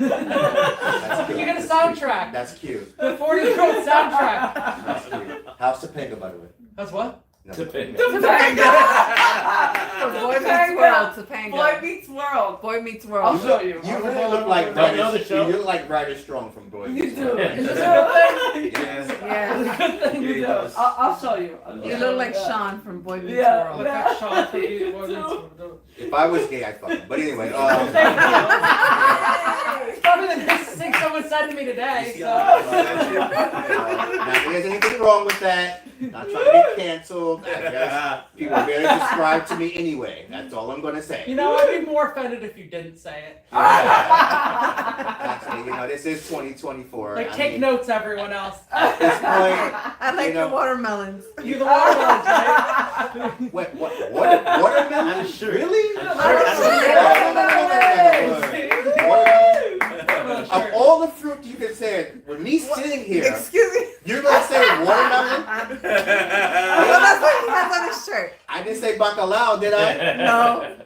That's cute. You get a soundtrack. That's cute. The 40-year-old soundtrack. That's cute. How's Topanga, by the way? That's what? No. Topanga. Boy Meets World, Topanga. Boy Meets World. Boy Meets I'll World. show you. You really look like Don't know the Ryder. show? You look like Ryder Strong from Boy You Meets do. World. It's a good thing. Yeah. Good thing you do. I'll show you. You look like Sean from Boy Meets Yeah. World. Look at Sean from Boy Meets World. If I was gay, I'd fuck him. But anyway, It's probably the nicest thing someone said to me today. So. Not that there's anything wrong with that. Not trying to get canceled. I guess people are very subscribed to me anyway. That's all I'm gonna say. You know, I'd be more offended if you didn't say it. Actually, this is 2024. Like, I take mean, notes, everyone else. at this point, I like You know- the watermelons. You the watermelons, right? what watermelon? I'm sure. Really? I'm Of all the fruit you could say, with me sitting here, Excuse me. you're gonna say watermelon? Well, that's what he has on his shirt. I didn't say bacalao, did I? No.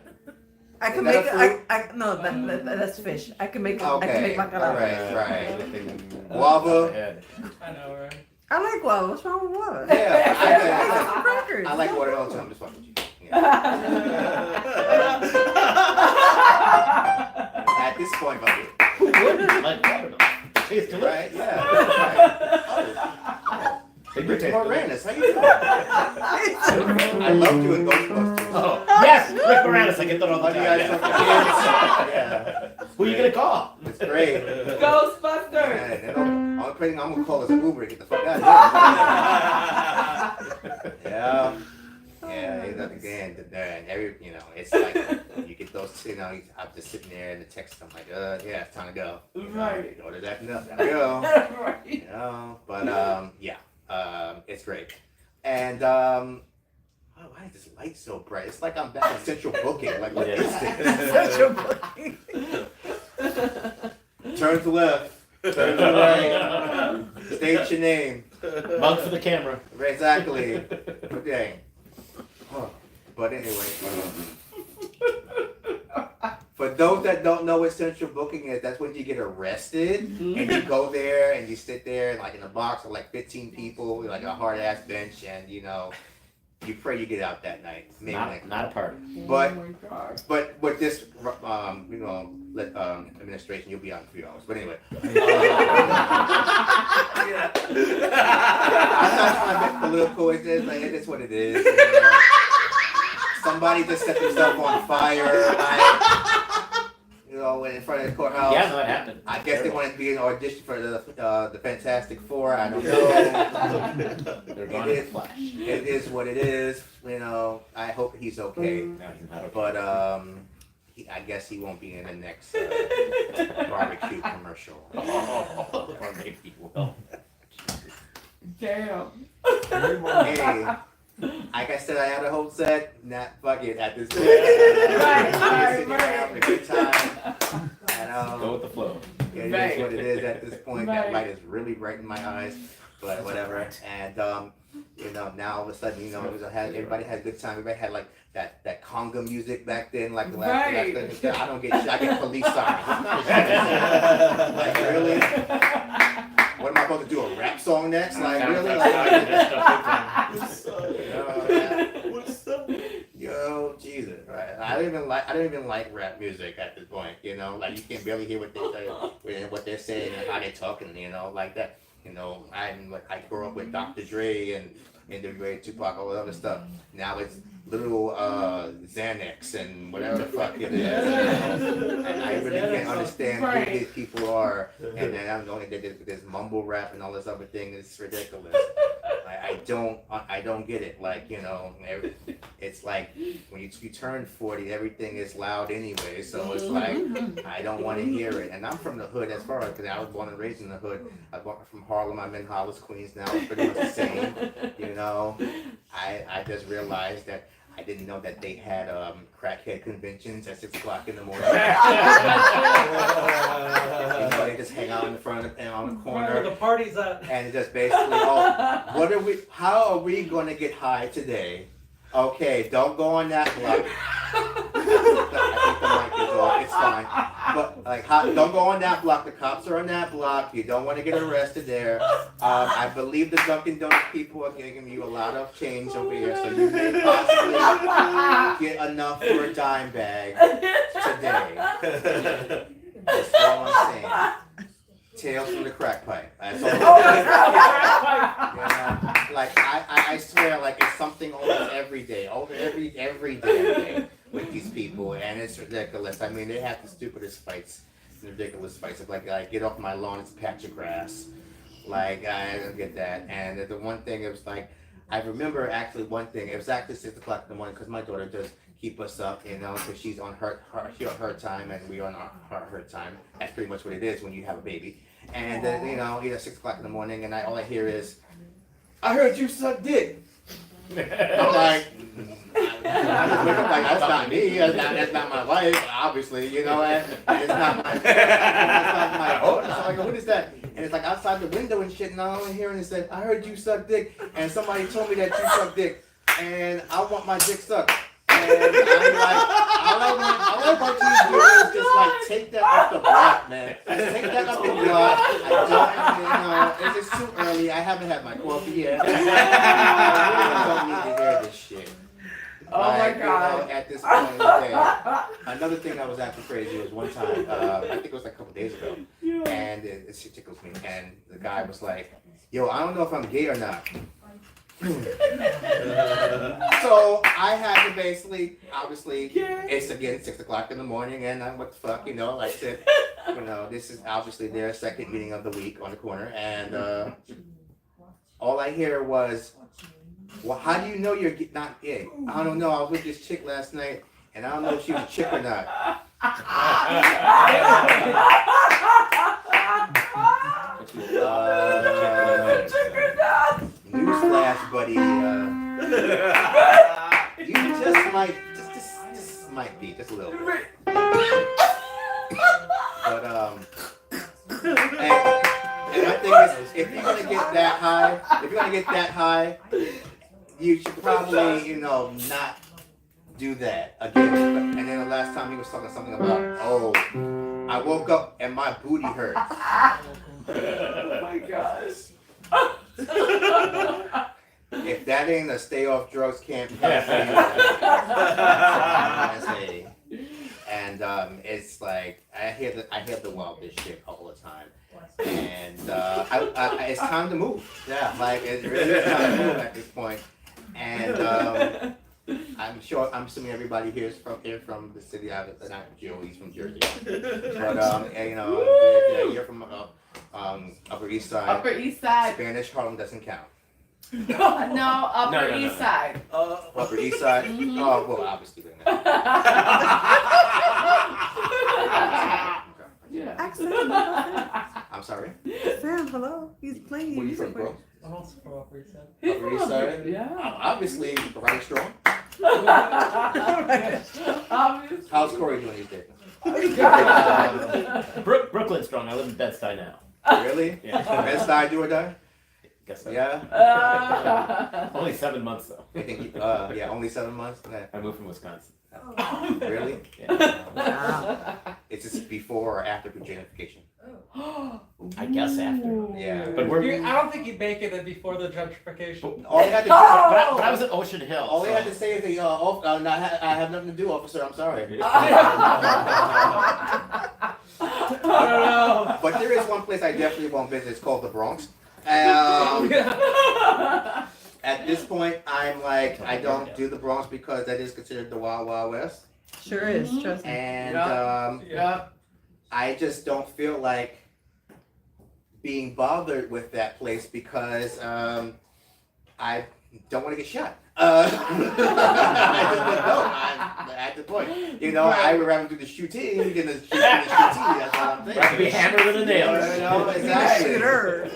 I can Is that make a fruit? no, that's fish. I can make Okay. I can make bacalao. Right. Guava. I know, right? I like guava. What's wrong with guava? Yeah, Crackers. I like watermelon too. I'm just fucking with you. Yeah. At this point, fuck it. Who wouldn't like watermelon? Tastes delicious. Right? Yeah. Big Rick taste Moranis, how you doing? I loved you in Ghostbusters. Oh, yes, Rick Moranis. I get that all the How do you time. guys Yeah. fucking kids? Yeah. Who are you gonna call? It's great. Ghostbusters. Yeah, I'm gonna call this an Uber and get the fuck out of here. Yeah. Yeah, again, it's like you get those, I'm just sitting there in the text, I'm like, yeah, it's time to go. Right. Order that enough, gotta go. Right. But it's great. And why is this light so bright? It's like I'm back in central booking. Like, what is this? Central booking. Turn to left. Turn to right. State your name. Mug for the camera. Exactly. Okay. But anyway, for those that don't know what central booking is, that's when you get arrested and you go there and you sit there like in a box with like 15 people, like a hard ass bench, and you pray you get out that night. Maybe Not a party. But Oh my God. but with this administration, you'll be out in 3 hours. But anyway. I'm not trying to be political. It is what it is. Somebody just set themselves on fire, in front of the courthouse. Yeah, no, that happened. I guess they wanted to be an audition for the Fantastic Four. I don't know. They're gone in a flash. It is what it is. I hope he's okay. No, he's not okay. But I guess he won't be in the next barbecue commercial. Or maybe he will. Damn. Hey, like I said, I had a whole set. Not fuck it at this point. Right. Sitting around having a good time. Go with the flow. It is what it is at this point. That light is really bright in my eyes, but whatever. And now all of a sudden, everybody had a good time. Everybody had like that conga music back then, like the last. Right. I don't get shit. I get police sirens. Like really? What am I supposed to do? A rap song next? Like really? Yo, Jesus! Right? I don't even like rap music at this point. Like you can barely hear what they say, what they're saying, and how they're talking. Like that. I grew up with Dr. Dre and NWA, Tupac, all that other stuff. Now it's little Xanax and whatever the fuck it is. And I really can't understand who these people are. And then I'm going to this mumble rap and all this other thing. It's ridiculous. I don't get it. Like, it's like when you turn 40, everything is loud anyway. So it's like, I don't want to hear it. And I'm from the hood as far as, because I was born and raised in the hood. I was from Harlem. I'm in Hollis, Queens now. It's pretty much the same. I just realized that I didn't know that they had crackhead conventions at 6 o'clock in the morning. They just hang out in the front and on the corner. Where the party's at. And it just basically, how are we going to get high today? Okay, don't go on that block. I think the mic is off. It's fine. but like, don't go on that block. The cops are on that block. You don't want to get arrested there. I believe the Dunkin' Donuts people are giving you a lot of change over here, so you may possibly get enough for a dime bag today. That's all I'm saying. Tales from the crack pipe. That's all. Like I swear, like it's something almost every day, every damn day with these people, and it's ridiculous. I mean, they have the stupidest fights, ridiculous fights. Like get off my lawn, it's a patch of grass. Like I don't get that. And the one thing, it was like I remember actually one thing. It was actually 6 o'clock in the morning because my daughter does keep us up, you know, because she's on her time and we're on her time. That's pretty much what it is when you have a baby. And you know, 6 o'clock in the morning, and all I hear is, "I heard you suck dick." I'm like, that's not me. That's not my wife, obviously. You know, and it's not my daughter. So I go, "What is that?" And it's like outside the window and shit, and all I'm hearing is that, "I heard you suck dick," and somebody told me that you suck dick, and I want my dick sucked. And I'm like, all I want you to do is just like take that off the block, man. Just take that off the block. It's just too early. I haven't had my coffee yet. I really don't need to hear this shit. Oh my God. At this point in the day, another thing that was actually crazy was one time, I think it was like a couple days ago, and it tickles me, and the guy was like, "Yo, I don't know if I'm gay or not." So I had to basically, obviously, it's again 6 o'clock in the morning, and I'm what the fuck, like I said, this is obviously their second meeting of the week on the corner, and all I hear was, "Well, how do you know you're not gay?" "I don't know. I was with this chick last night, and I don't know if she was a chick or not." Newsflash, buddy. You just might be just a little bit. But and my thing is, if you're gonna get that high, you should probably, not do that again. And then the last time he was talking something about, "Oh, I woke up and my booty hurts." Oh my gosh. If that ain't a stay off drugs campaign for you, and it's like I hear the wildest shit all the time, and it's time to move. Yeah, like it really is time to move at this point. And I'm assuming everybody here is from the city. Not Joe, he's from Jersey, but you're from Upper East Side. Upper East Side. Spanish Harlem doesn't count. No, Upper East Side. Upper East Side? Mm-hmm. Oh, well, obviously. Yeah. Accent. I'm sorry? Sam, hello. He's playing Where you music from, bro? I'm also from Upper East Side. Upper East Side? Yeah. Obviously, right strong. Obviously. How's Corey doing these days? Brooklyn strong. I live in Bed-Stuy now. Really? Yeah. Bed-Stuy, do or die? Guess so. Yeah? Only 7 months though. You think, only 7 months? Okay. I moved from Wisconsin. Really? Yeah. Wow. Is this before or after gentrification? I guess after. Yeah. But we're. I don't think you'd make it before the gentrification. All you had to do, But I was at Ocean Hill. all you so- had to say is, I have nothing to do, officer, I'm sorry. I don't know. But there is one place I definitely won't visit. It's called the Bronx. At this point, I'm like, I don't do the Bronx because that is considered the Wild Wild West. Sure is, trust me. And Yeah. I just don't feel like being bothered with that place because I don't want to get shot. I just don't. I'm at the point. I would rather do the shooting than the shooting. That's all I'm saying. Rather be hammered than a nail. Exactly. Shooter.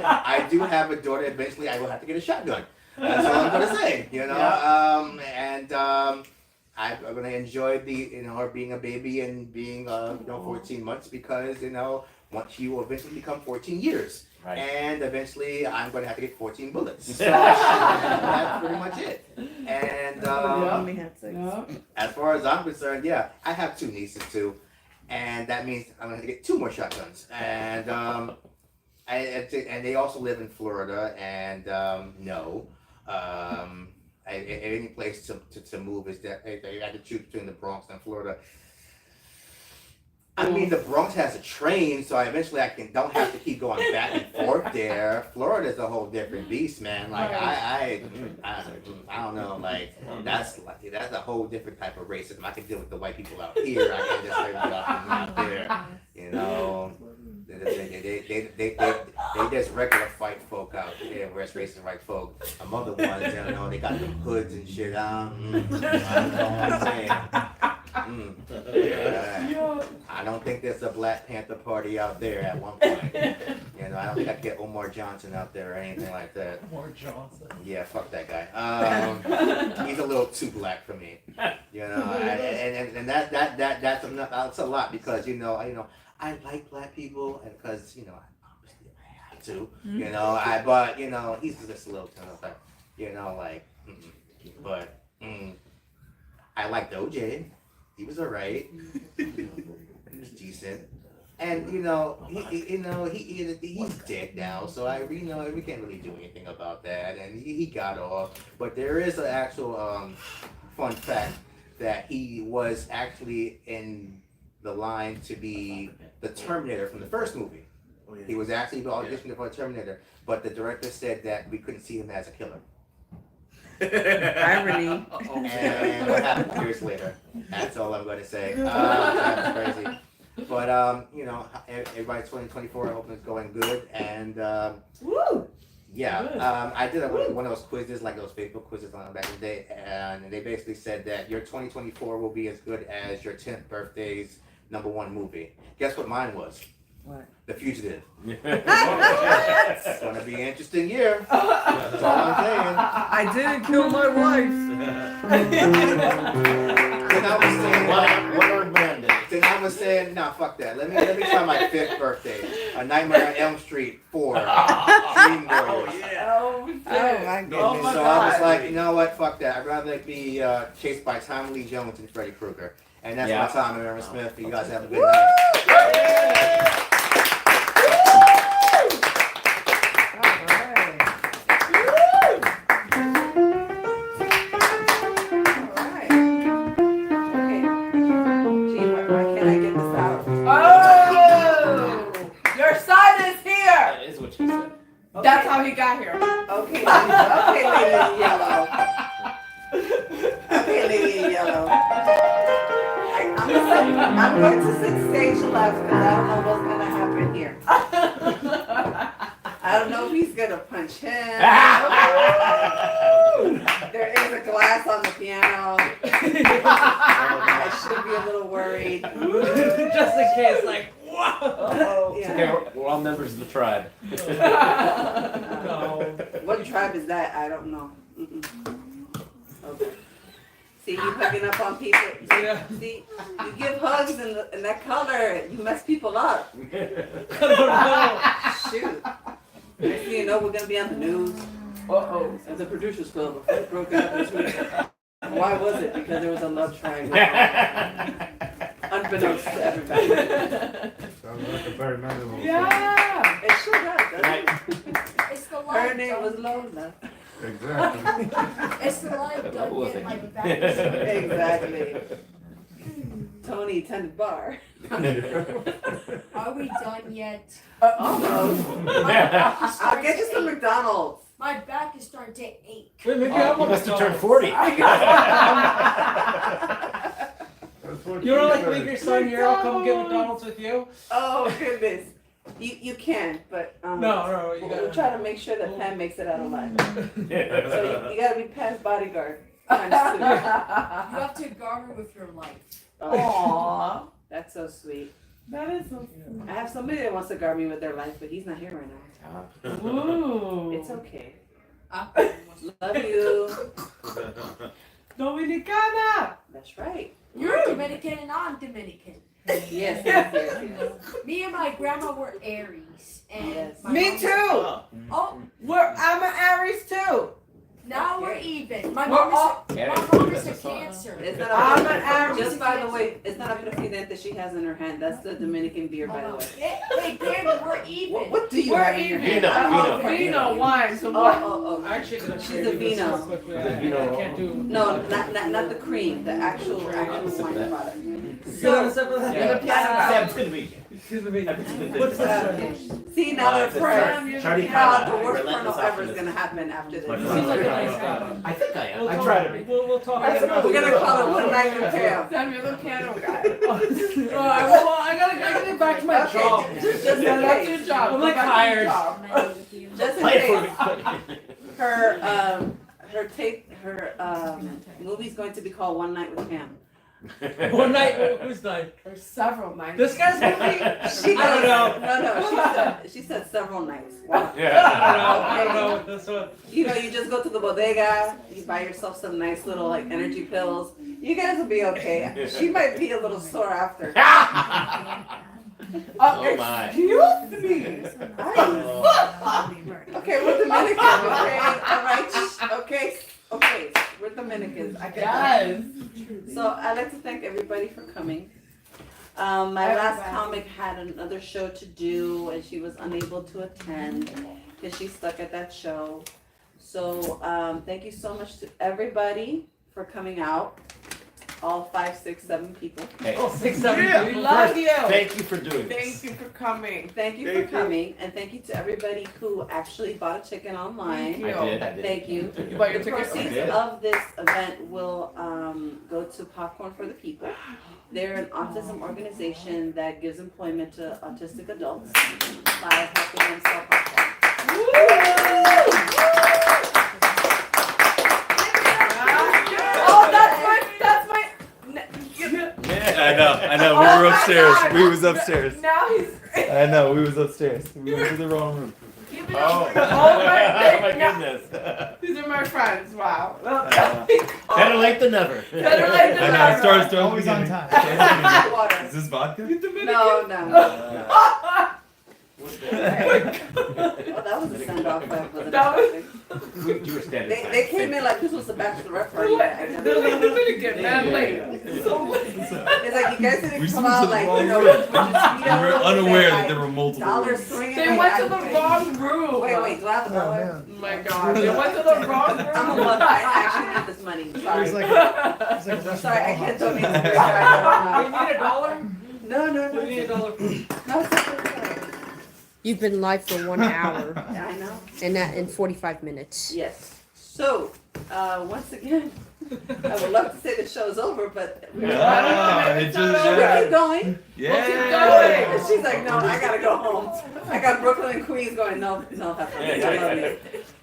I do have a daughter. Eventually, I will have to get a shotgun. That's all I'm gonna say. I'm gonna enjoy her being a baby and being 14 months because once you eventually become 14 years. Right. And eventually, I'm going to have to get 14 bullets. So that's pretty much it. And Only had 6. Yeah. as far as I'm concerned, yeah, I have 2 nieces too. and that means I'm gonna get 2 more shotguns. And and they also live in Florida, and no, any place to move is that they had to choose between the Bronx and Florida. I mean, the Bronx has a train, so eventually I don't have to keep going back and forth there. Florida's a whole different beast, man. Like I don't know. Like that's a whole different type of racism. I can deal with the white people out here. I can just deal with out there. You know, they just regular white folk out there, whereas racist white folk. Some other ones, you know, they got them hoods and shit. I don't know what I'm saying. I don't think there's a Black Panther party out there at one point. You know, I don't think I could get Omar Johnson out there or anything like that. Omar Johnson. Yeah, fuck that guy. He's a little too black for me. You know, and that's enough. That's a lot because you know I like black people and because you know obviously I have to. You know, but you know he's just a little kind of like you know like, but I liked OJ. He was alright. He was decent, and you know, he's dead now. So we can't really do anything about that. And he got off. But there is an actual fun fact that he was actually in the line to be the Terminator from the first movie. He was actually auditioning for a Terminator, but the director said that we couldn't see him as a killer. Irony. And what happened years later? That's all I'm going to say. That's crazy. But you know, everybody 2024 I hope it's going good. And Woo! yeah, I did one of those quizzes, like those Facebook quizzes on back in the day, and they basically said that your 2024 will be as good as your 10th birthday's #1 movie. Guess what mine was? What? The Fugitive. It's gonna be an interesting year. That's all I'm saying. I didn't kill my wife. Then I was saying, What are Brandon? then I was saying, nah, fuck that. Let me try my 5th birthday. A Nightmare on Elm Street 4. Dream Warriors. Oh, Oh my goodness. Oh my So God. I was like, you know what? Fuck that. I'd rather be chased by Tommy Lee Jones and Freddy Krueger. And that's my time, Aaron Smith. You guys have a good night. Oh! Your son is here! That is what she said. That's how he got here. Okay, lady in yellow. Okay, lady in yellow. I'm going to sit stage left because I don't know what's going to happen here. I don't know if he's going to punch him. There is a glass on the piano. I should be a little worried. Just in case, like, whoa! It's okay, we're all members of the tribe. No. What tribe is that? I don't know. Okay. See, you hugging up on people. Yeah. See, you give hugs in that color, you mess people up. Shoot. Next thing you know, we're gonna be on the news. Uh-oh. At the Producers Club, a fight broke out this week. Why was it? Because there was a love triangle. Unbeknownst to everybody. Sounds like a very memorable Yeah! It sure does, doesn't it? It's the light. Her name was Lola. Exactly. It's the light. Don't Double get my thing. back. Exactly. Tony attended bar. Are we done yet? Almost. I'll get you some McDonald's. My back is starting to ache. Wait, maybe You I'm on must have the turned 40. That's what You wanna like said. leave your son here? I'll come get McDonald's with you. Oh goodness. You can, but No, you we'll gotta try to make sure that Pam makes it out alive. So you gotta be Pam's bodyguard. times two. You have to guard her with your life. Oh, Aww. that's so sweet. That is so I have somebody that wants to guard me with their life, but he's not here right now. Ooh. It's okay. Ah. Love you. Dominicana! That's right. You're Dominican and I'm Dominican. Yes. Me and my grandma were Aries. And Yes. my Me mom- too! Oh, I'm an Aries too! Now we're even. My We're mom all- is Yeah, my mom that's is a a song. cancer. It's not I'm a an average. Just by the way, it's not a presidente she has in her hand. That's the Dominican beer, by the way. Hey, Grandma, we're even. What do you We're have in your even. hand? Vino wine. So Oh, what? oh, oh. Actually, gonna She's show a you this vino. real quickly. The I vino. can't do. No, not the cream. The actual wine product. So, Yeah. Yeah. It's gonna be. excuse me. What's See, now they're it's friends. Charlie Now Kyle. the worst Relentless porno ever is optimist. gonna happen after this. My Seems like a nice guy. I think I am. We'll I talk- try to be. We'll talk. We're gonna call it One Night with Pam. Samuel the piano guy. Alright, well, I gotta get back to my Okay, job. just Yeah, in that's case. your job. I'm, like, Go back to hired. your job. Just in Play case. for me. Her movie's going to be called One Night with Pam. One night, who's night? There's several nights. This guy's movie? She I don't know. No, she said several nights. Wow. I don't know. That's what. You know, you just go to the bodega, you buy yourself some nice little like energy pills. You guys will be okay. She might be a little sore after. Oh my. Excuse me. Okay, we're Dominicans, okay? Alright, okay, we're Dominicans. I get that. Yes. So I'd like to thank everybody for coming. My last comic had another show to do and she was unable to attend because she's stuck at that show. So thank you so much to everybody for coming out. All 5, 6, 7 people. Hey, Oh, 6, 7. We love you. thank you for doing this. Thank you for coming. Thank you for coming and thank you to everybody who actually bought a ticket online. Thank I did. Thank you. You bought your The ticket? proceeds did. of this event will go to Popcorn for the People. They're an autism organization that gives employment to autistic adults by helping them sell popcorn. Oh, that's my. I know. We were upstairs. We was upstairs. Now he's. I know. We was upstairs. We went to the wrong room. Oh. Oh my goodness. These are my friends. Wow. Better late than never. Better late than I know. never. Starts to Always on time. time. Water. Is this vodka? No. Oh, that was a send off. That was- You were standing. They came in like this was the bachelorette party. They're Dominican, man, late. So late. It's like you guys We didn't just come went to out the like, wrong you know, room. with your speedo, We were unaware that like, there were multiple dollars rooms. swinging. They like, went to I- the wrong room. Wait, do I have the dollar? Oh my god, they went to the wrong room. I'm a mother. I actually need this money. Sorry. It's like a Russian Sorry, I can't donate to this You guy. need $1? No. You need $1? No, it's okay. You've been live for 1 hour Yeah, I know. and that in 45 minutes. Yes. So, once again, I would love to say the show's over, but we're It keep just going. yeah. And she's like, no, I gotta go home. I got Brooklyn and Queens going, no, Heifer, I love you.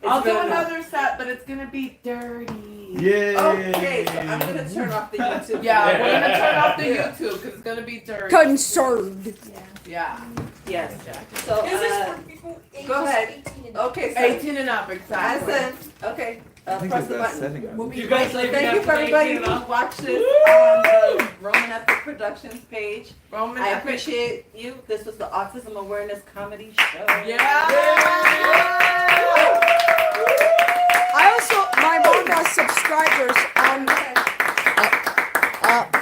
I'll It's do been enough. another set, but it's gonna be dirty. Yay. Okay, so I'm gonna turn off the YouTube. Yeah, we're gonna turn off the YouTube because it's gonna be dirty. Concerned. Yeah. Yes. So, Is this for people ages go ahead. 18 and up? Okay, so 18 and up, I exactly. said, okay, press the button. We'll be You guys right leave Thank you it for up to everybody 18 and who up. watched this on the Roman Epic Productions page. Roman I Epic. appreciate you. This was the Autism Awareness Comedy Show. Yeah. I also, my mom has subscribers on,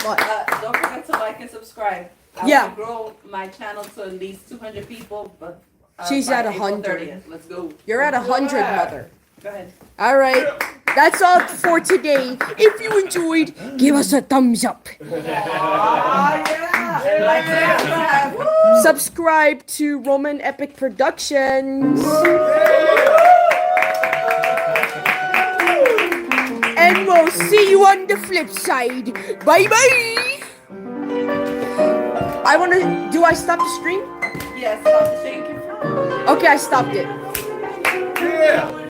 what? Don't forget to like and subscribe. I Yeah. want to grow my channel to at least 200 people, but She's by at April 100. 30th. Let's go. You're at 100, Yeah. mother. Go ahead. All right. That's all for today. If you enjoyed, give us a thumbs up. Ah, yeah. Like that. Woo! Subscribe to Roman Epic Productions. And we'll see you on the flip side. Bye bye. Do I stop the stream? Yes, stop the shaking. Okay, I stopped it. Yeah.